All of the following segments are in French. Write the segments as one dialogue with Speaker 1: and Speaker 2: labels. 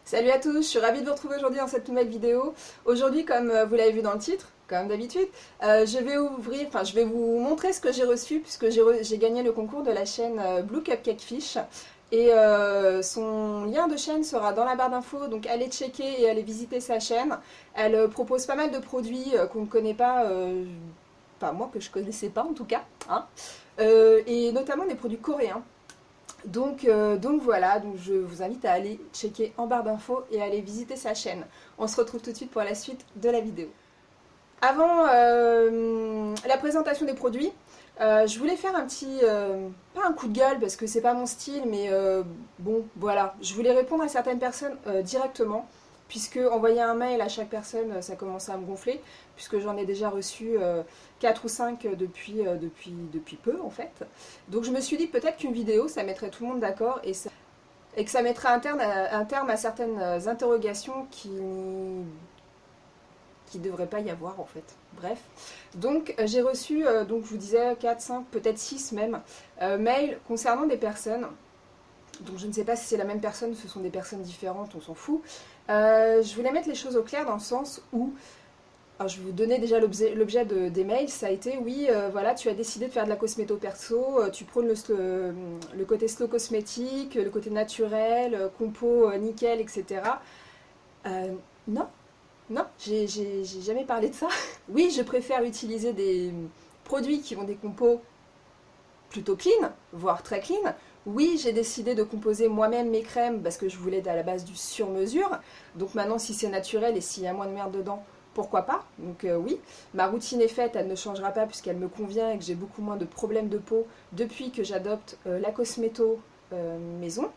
Speaker 1: Salut à tous, je suis ravie de vous retrouver aujourd'hui dans cette nouvelle vidéo. Aujourd'hui, comme vous l'avez vu dans le titre, comme d'habitude, je vais vous montrer ce que j'ai reçu puisque j'ai gagné le concours de la chaîne Blue Cupcake Fish. Et son lien de chaîne sera dans la barre d'infos, donc allez checker et allez visiter sa chaîne. Elle propose pas mal de produits qu'on ne connaît pas, enfin moi que je connaissais pas en tout cas, hein, et notamment des produits coréens. Donc voilà, donc je vous invite à aller checker en barre d'infos et à aller visiter sa chaîne. On se retrouve tout de suite pour la suite de la vidéo. Avant la présentation des produits, je voulais faire un petit, pas un coup de gueule parce que c'est pas mon style, mais bon voilà, je voulais répondre à certaines personnes directement, puisque envoyer un mail à chaque personne, ça commençait à me gonfler, puisque j'en ai déjà reçu 4 ou 5 depuis peu en fait. Donc je me suis dit peut-être qu'une vidéo, ça mettrait tout le monde d'accord et que ça mettrait un terme à certaines interrogations qui devrait pas y avoir en fait. Bref. Donc j'ai reçu, donc je vous disais 4, 5, peut-être 6 même, mails concernant des personnes. Donc je ne sais pas si c'est la même personne, ce sont des personnes différentes, on s'en fout. Je voulais mettre les choses au clair dans le sens où, alors je vais vous donner déjà l'objet des mails, ça a été oui, voilà, tu as décidé de faire de la cosméto perso, tu prônes le côté slow cosmétique, le côté naturel, compo nickel, etc. Non, non, j'ai jamais parlé de ça. Oui, je préfère utiliser des produits qui ont des compos plutôt clean, voire très clean. Oui, j'ai décidé de composer moi-même mes crèmes parce que je voulais à la base du sur-mesure. Donc maintenant, si c'est naturel et s'il y a moins de merde dedans, pourquoi pas? Donc oui, ma routine est faite, elle ne changera pas puisqu'elle me convient et que j'ai beaucoup moins de problèmes de peau depuis que j'adopte la cosméto maison.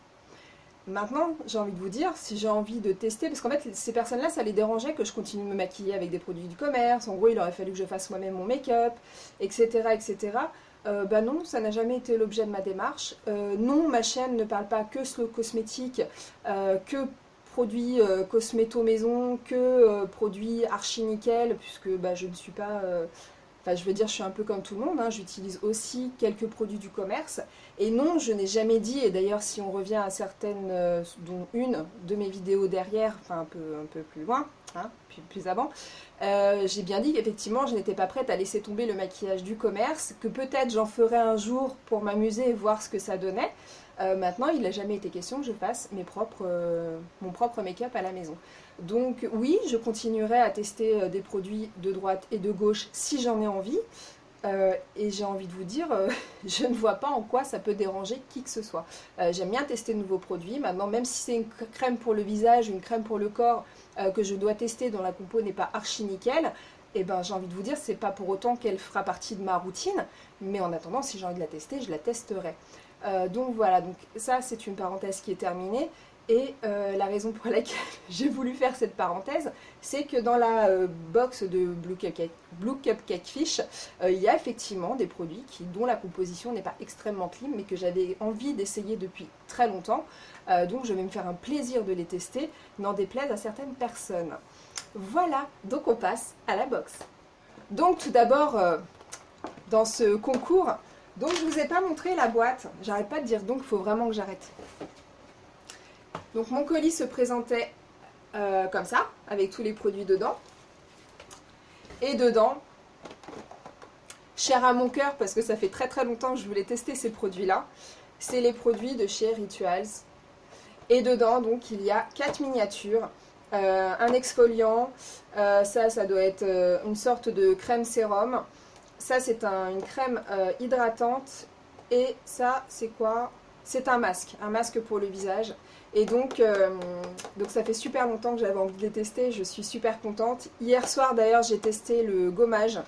Speaker 1: Maintenant, j'ai envie de vous dire, si j'ai envie de tester, parce qu'en fait, ces personnes-là, ça les dérangeait que je continue de me maquiller avec des produits du commerce. En gros, il aurait fallu que je fasse moi-même mon make-up, etc., etc. Bah non, ça n'a jamais été l'objet de ma démarche. Non, ma chaîne ne parle pas que slow cosmétique, que produits cosméto maison, que produits archi nickel, puisque bah, je ne suis pas... Enfin, je veux dire, je suis un peu comme tout le monde, hein, j'utilise aussi quelques produits du commerce. Et non, je n'ai jamais dit, et d'ailleurs si on revient à certaines, dont une de mes vidéos derrière, enfin un peu plus loin, hein, plus avant, j'ai bien dit qu'effectivement je n'étais pas prête à laisser tomber le maquillage du commerce, que peut-être j'en ferais un jour pour m'amuser et voir ce que ça donnait. Maintenant, il n'a jamais été question que je fasse mon propre make-up à la maison. Donc oui, je continuerai à tester des produits de droite et de gauche si j'en ai envie. Et j'ai envie de vous dire, je ne vois pas en quoi ça peut déranger qui que ce soit. J'aime bien tester de nouveaux produits. Maintenant, même si c'est une crème pour le visage, une crème pour le corps que je dois tester dont la compo n'est pas archi nickel, et ben j'ai envie de vous dire, c'est pas pour autant qu'elle fera partie de ma routine. Mais en attendant, si j'ai envie de la tester, je la testerai. Donc voilà, donc ça c'est une parenthèse qui est terminée. Et la raison pour laquelle j'ai voulu faire cette parenthèse, c'est que dans la box de Blue Cupcake Fish, il y a effectivement des produits dont la composition n'est pas extrêmement clean, mais que j'avais envie d'essayer depuis très longtemps. Donc je vais me faire un plaisir de les tester, n'en déplaise à certaines personnes. Voilà, donc on passe à la box. Donc tout d'abord, dans ce concours, donc je ne vous ai pas montré la boîte. J'arrête pas de dire donc, il faut vraiment que j'arrête. Donc mon colis se présentait comme ça, avec tous les produits dedans. Et dedans, cher à mon cœur, parce que ça fait très très longtemps que je voulais tester ces produits-là, c'est les produits de chez Rituals. Et dedans, donc, il y a 4 miniatures, un exfoliant, ça doit être une sorte de crème sérum. Ça, c'est une crème hydratante. Et ça, c'est quoi? C'est un masque pour le visage. Et donc ça fait super longtemps que j'avais envie de les tester, je suis super contente. Hier soir d'ailleurs j'ai testé le gommage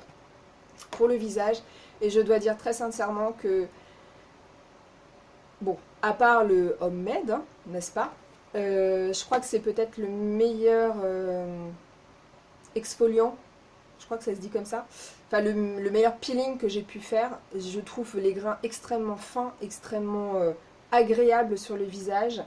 Speaker 1: pour le visage et je dois dire très sincèrement que, bon, à part le Homemade, hein, n'est-ce pas, je crois que c'est peut-être le meilleur exfoliant, je crois que ça se dit comme ça, enfin le meilleur peeling que j'ai pu faire. Je trouve les grains extrêmement fins, extrêmement agréables sur le visage.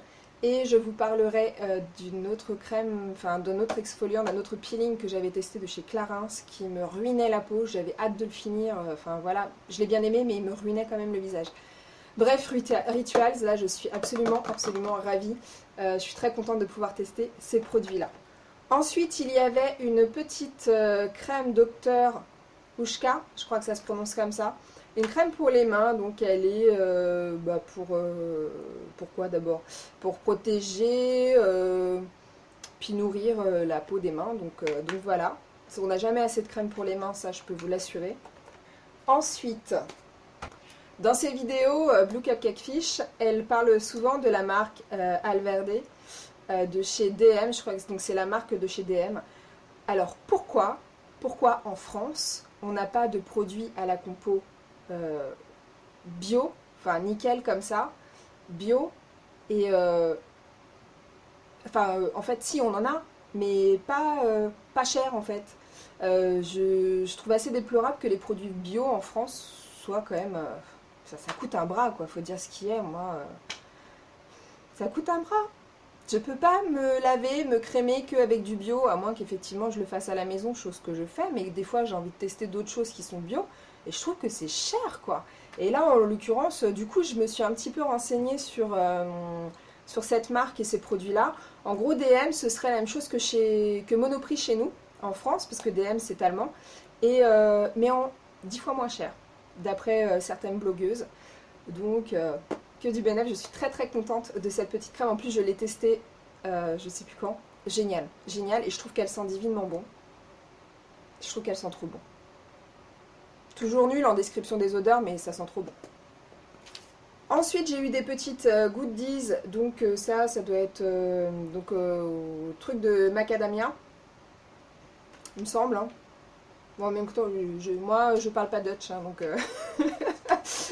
Speaker 1: Et je vous parlerai d'une autre crème, enfin d'un autre exfoliant, d'un autre peeling que j'avais testé de chez Clarins qui me ruinait la peau. J'avais hâte de le finir, enfin voilà, je l'ai bien aimé mais il me ruinait quand même le visage. Bref, Rituals, là je suis absolument ravie. Je suis très contente de pouvoir tester ces produits-là. Ensuite, il y avait une petite crème Dr Ushka, je crois que ça se prononce comme ça. Une crème pour les mains, donc elle est pourquoi d'abord? Pour protéger, puis nourrir la peau des mains, donc voilà. On n'a jamais assez de crème pour les mains, ça je peux vous l'assurer. Ensuite, dans ses vidéos, Blue Cupcake Fish, elle parle souvent de la marque Alverde de chez DM, je crois que c'est la marque de chez DM. Alors pourquoi en France, on n'a pas de produits à la compo bio, enfin nickel comme ça, bio, et en fait si on en a, mais pas cher en fait. Je trouve assez déplorable que les produits bio en France soient quand même... ça coûte un bras quoi, faut dire ce qui est, moi... ça coûte un bras. Je peux pas me laver, me crémer qu'avec du bio, à moins qu'effectivement je le fasse à la maison, chose que je fais, mais des fois j'ai envie de tester d'autres choses qui sont bio, et je trouve que c'est cher quoi. Et là en l'occurrence, du coup je me suis un petit peu renseignée sur cette marque et ces produits-là. En gros DM ce serait la même chose que Monoprix chez nous, en France, parce que DM c'est allemand, mais en 10 fois moins cher, d'après certaines blogueuses. Donc... que du bénéfice, je suis très contente de cette petite crème. En plus, je l'ai testée, je sais plus quand. Génial, génial. Et je trouve qu'elle sent divinement bon. Je trouve qu'elle sent trop bon. Toujours nul en description des odeurs, mais ça sent trop bon. Ensuite, j'ai eu des petites goodies. Donc ça doit être truc de macadamia. Il me semble. Hein. Bon, en même temps, moi, je parle pas Dutch, hein, donc...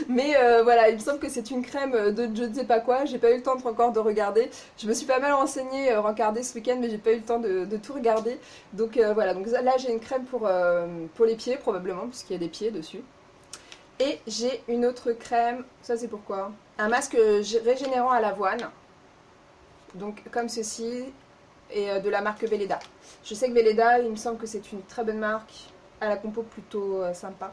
Speaker 1: Mais voilà, il me semble que c'est une crème de je ne sais pas quoi. J'ai pas eu le temps encore de regarder. Je me suis pas mal renseignée, regardée ce week-end, mais j'ai pas eu le temps de tout regarder. Donc voilà, donc là j'ai une crème pour les pieds, probablement, puisqu'il y a des pieds dessus. Et j'ai une autre crème, ça c'est pourquoi? Un masque régénérant à l'avoine. Donc comme ceci, et de la marque Velleda. Je sais que Velleda, il me semble que c'est une très bonne marque, à la compo plutôt sympa.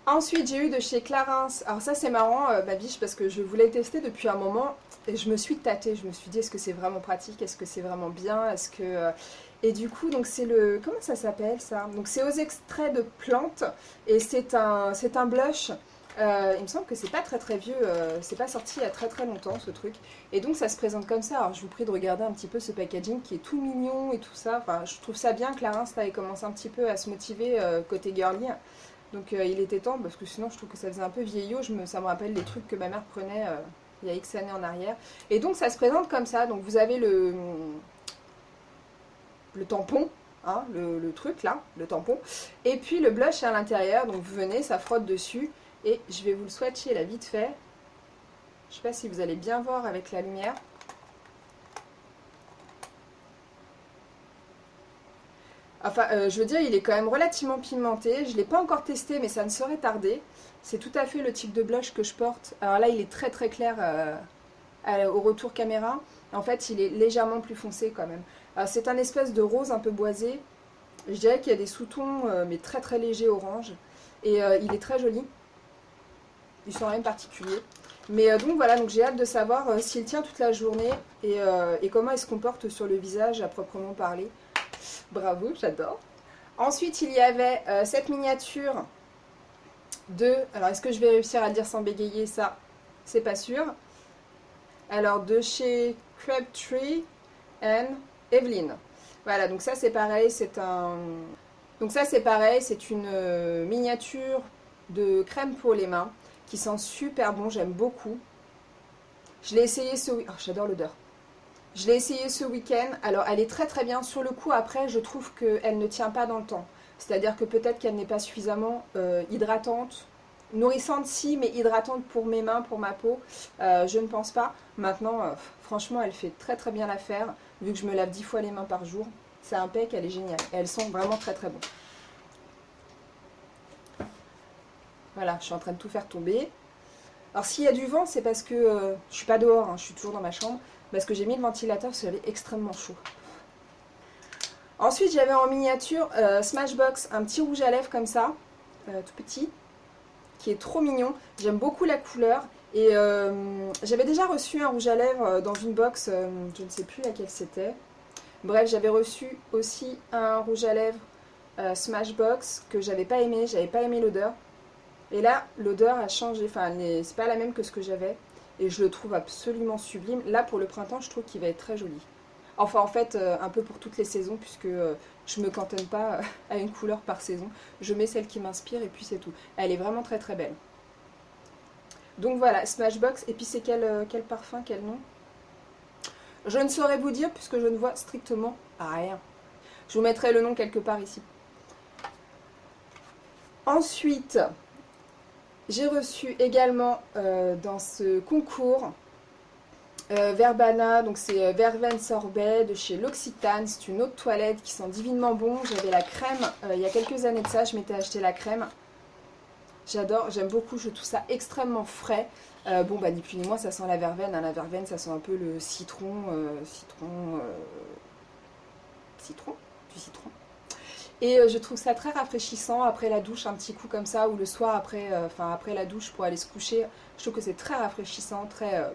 Speaker 1: Ensuite, j'ai eu de chez Clarins. Alors ça, c'est marrant, ma biche, parce que je voulais tester depuis un moment et je me suis tâtée. Je me suis dit, est-ce que c'est vraiment pratique? Est-ce que c'est vraiment bien? Est-ce que... Et du coup, donc c'est le... Comment ça s'appelle, ça? Donc c'est aux extraits de plantes et c'est un blush. Il me semble que c'est pas très vieux. C'est pas sorti il y a très longtemps, ce truc. Et donc, ça se présente comme ça. Alors, je vous prie de regarder un petit peu ce packaging qui est tout mignon et tout ça. Enfin, je trouve ça bien. Clarins, là, il commence un petit peu à se motiver côté girly. Donc il était temps, parce que sinon je trouve que ça faisait un peu vieillot, ça me rappelle les trucs que ma mère prenait il y a X années en arrière. Et donc ça se présente comme ça, donc vous avez le tampon, hein, le truc là, le tampon, et puis le blush à l'intérieur, donc vous venez, ça frotte dessus, et je vais vous le swatcher là vite fait. Je sais pas si vous allez bien voir avec la lumière. Enfin, je veux dire, il est quand même relativement pigmenté. Je ne l'ai pas encore testé, mais ça ne saurait tarder. C'est tout à fait le type de blush que je porte. Alors là, il est très clair au retour caméra. En fait, il est légèrement plus foncé quand même. C'est un espèce de rose un peu boisé. Je dirais qu'il y a des sous-tons, mais très légers orange. Et il est très joli. Il sent rien de particulier. Mais donc voilà, donc j'ai hâte de savoir s'il tient toute la journée et comment il se comporte sur le visage à proprement parler. Bravo, j'adore. Ensuite, il y avait cette miniature de... Alors, est-ce que je vais réussir à le dire sans bégayer? Ça, c'est pas sûr. Alors, de chez Crabtree and Evelyn. Voilà, donc ça, c'est pareil. Donc ça, c'est pareil. C'est une miniature de crème pour les mains qui sent super bon. J'aime beaucoup. Je l'ai essayé ce week-end. Oh, j'adore l'odeur. Je l'ai essayé ce week-end, alors elle est très bien. Sur le coup, après, je trouve qu'elle ne tient pas dans le temps. C'est-à-dire que peut-être qu'elle n'est pas suffisamment hydratante. Nourrissante, si, mais hydratante pour mes mains, pour ma peau, je ne pense pas. Maintenant, franchement, elle fait très bien l'affaire, vu que je me lave 10 fois les mains par jour. C'est impec, elle est géniale. Et elles sont vraiment très bon. Voilà, je suis en train de tout faire tomber. Alors s'il y a du vent, c'est parce que je suis pas dehors, hein, je suis toujours dans ma chambre. Parce que j'ai mis le ventilateur parce qu'il avait extrêmement chaud. Ensuite, j'avais en miniature Smashbox, un petit rouge à lèvres comme ça, tout petit, qui est trop mignon. J'aime beaucoup la couleur Et j'avais déjà reçu un rouge à lèvres dans une box, je ne sais plus laquelle c'était. Bref, j'avais reçu aussi un rouge à lèvres Smashbox que j'avais pas aimé l'odeur. Et là, l'odeur a changé, enfin, c'est pas la même que ce que j'avais. Et je le trouve absolument sublime. Là, pour le printemps, je trouve qu'il va être très joli. Enfin, en fait, un peu pour toutes les saisons, puisque je me cantonne pas à une couleur par saison. Je mets celle qui m'inspire et puis c'est tout. Elle est vraiment très très belle. Donc voilà, Smashbox. Et puis c'est quel parfum, quel nom? Je ne saurais vous dire puisque je ne vois strictement rien. Je vous mettrai le nom quelque part ici. Ensuite, j'ai reçu également dans ce concours Verbana, donc c'est Verveine Sorbet de chez L'Occitane. C'est une eau de toilette qui sent divinement bon. J'avais la crème il y a quelques années de ça, je m'étais acheté la crème. J'adore, j'aime beaucoup, je trouve ça extrêmement frais. Bon, bah ni plus ni moins, ça sent la verveine. Hein. La verveine, ça sent un peu le citron, du citron. Et je trouve ça très rafraîchissant après la douche, un petit coup comme ça, ou le soir après la douche pour aller se coucher. Je trouve que c'est très rafraîchissant, très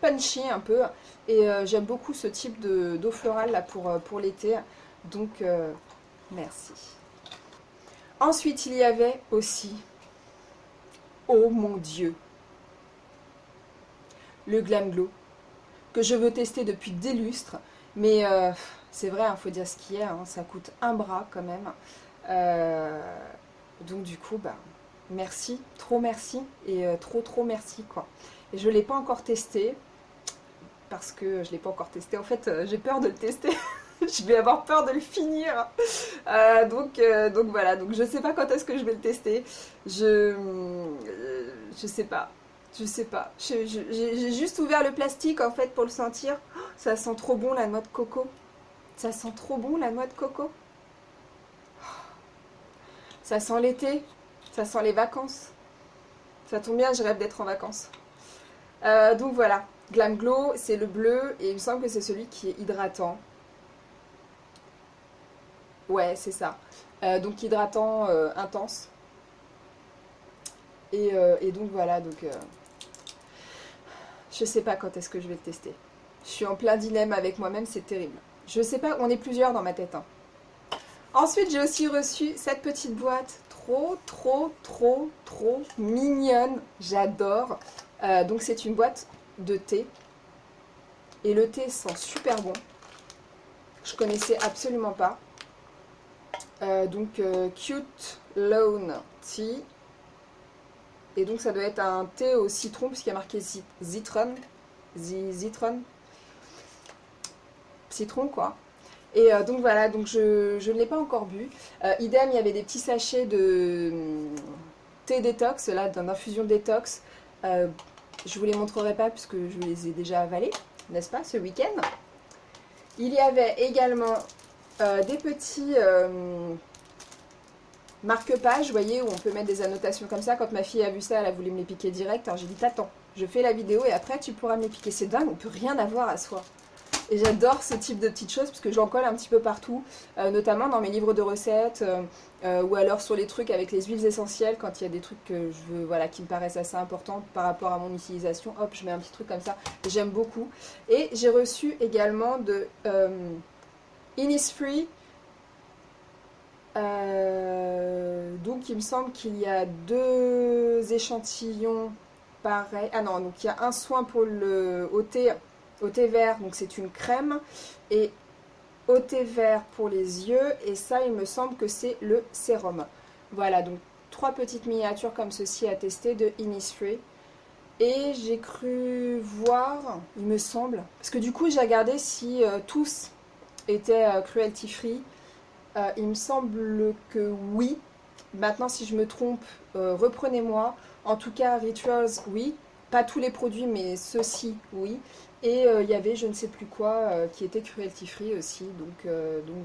Speaker 1: punchy un peu. Et j'aime beaucoup ce type d'eau florale là pour l'été. Donc, merci. Ensuite, il y avait aussi, oh mon Dieu, le Glam Glow, que je veux tester depuis des lustres. Mais c'est vrai, il faut dire ce qu'il y a, hein, ça coûte un bras quand même. Donc du coup, bah, merci, trop merci, et trop merci quoi. Et je ne l'ai pas encore testé, parce que je ne l'ai pas encore testé. En fait, j'ai peur de le tester. Je vais avoir peur de le finir. Donc voilà, donc je sais pas quand est-ce que je vais le tester. Je sais pas. Je sais pas. J'ai juste ouvert le plastique en fait pour le sentir. Oh, ça sent trop bon la noix de coco. Ça sent trop bon la noix de coco. Ça sent l'été. Ça sent les vacances. Ça tombe bien, je rêve d'être en vacances. Donc voilà. Glam Glow, c'est le bleu et il me semble que c'est celui qui est hydratant. Ouais, c'est ça. Donc hydratant intense. Et donc voilà, donc je sais pas quand est-ce que je vais le tester. Je suis en plein dilemme avec moi-même, c'est terrible. Je sais pas, on est plusieurs dans ma tête. Hein. Ensuite, j'ai aussi reçu cette petite boîte trop mignonne. J'adore. Donc c'est une boîte de thé. Et le thé sent super bon. Je connaissais absolument pas. Cute Lawn Tea. Et donc ça doit être un thé au citron puisqu'il y a marqué citron. Citron quoi. Et donc voilà, donc je ne l'ai pas encore bu. Idem, il y avait des petits sachets de thé détox, là, d'infusion détox. Je vous les montrerai pas puisque je les ai déjà avalés, n'est-ce pas, ce week-end. Il y avait également des petits marque-pages, vous voyez, où on peut mettre des annotations comme ça. Quand ma fille a vu ça, elle a voulu me les piquer direct. Alors j'ai dit, t'attends, je fais la vidéo et après tu pourras me les piquer. C'est dingue, on peut rien avoir à soi. Et j'adore ce type de petites choses parce que j'en colle un petit peu partout, notamment dans mes livres de recettes ou alors sur les trucs avec les huiles essentielles quand il y a des trucs que je veux, voilà, qui me paraissent assez importants par rapport à mon utilisation. Hop, je mets un petit truc comme ça. J'aime beaucoup. Et j'ai reçu également de Innisfree. Donc il me semble qu'il y a 2 échantillons pareils. Ah non, donc il y a un soin pour au thé vert, donc c'est une crème, et au thé vert pour les yeux, et ça il me semble que c'est le sérum. Voilà, donc 3 petites miniatures comme ceci à tester de Innisfree. Et j'ai cru voir, il me semble, parce que du coup j'ai regardé si tous étaient cruelty free. Il me semble que oui. Maintenant, si je me trompe, reprenez-moi. En tout cas, Rituals, oui. Pas tous les produits, mais ceux-ci, oui. Et il y avait je ne sais plus quoi qui était cruelty free aussi. Donc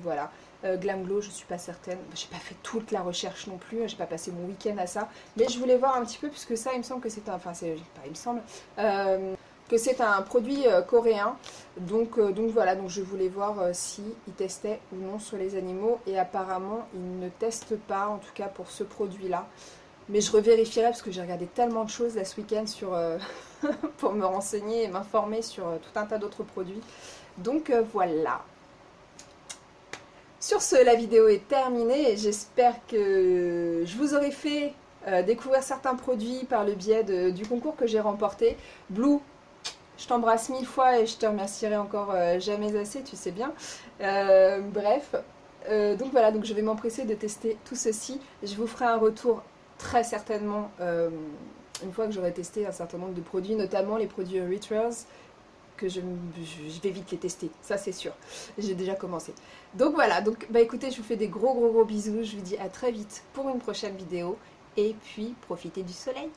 Speaker 1: voilà. Glam Glow, je ne suis pas certaine. J'ai pas fait toute la recherche non plus. J'ai pas passé mon week-end à ça. Mais je voulais voir un petit peu, puisque ça, il me semble que c'est un... Enfin, c'est pas il me semble... que c'est un produit coréen. Donc voilà, donc je voulais voir si ils testaient ou non sur les animaux. Et apparemment, ils ne testent pas, en tout cas pour ce produit-là. Mais je revérifierai parce que j'ai regardé tellement de choses là ce week-end sur, pour me renseigner et m'informer sur tout un tas d'autres produits. Donc voilà. Sur ce, la vidéo est terminée et j'espère que je vous aurai fait découvrir certains produits par le biais du concours que j'ai remporté. Blue, je t'embrasse 1000 fois et je te remercierai encore jamais assez, tu sais bien. Bref, donc voilà, donc je vais m'empresser de tester tout ceci. Je vous ferai un retour très certainement une fois que j'aurai testé un certain nombre de produits, notamment les produits Rituals, que je vais vite les tester, ça c'est sûr. J'ai déjà commencé. Donc voilà, donc bah écoutez, je vous fais des gros bisous. Je vous dis à très vite pour une prochaine vidéo. Et puis, profitez du soleil.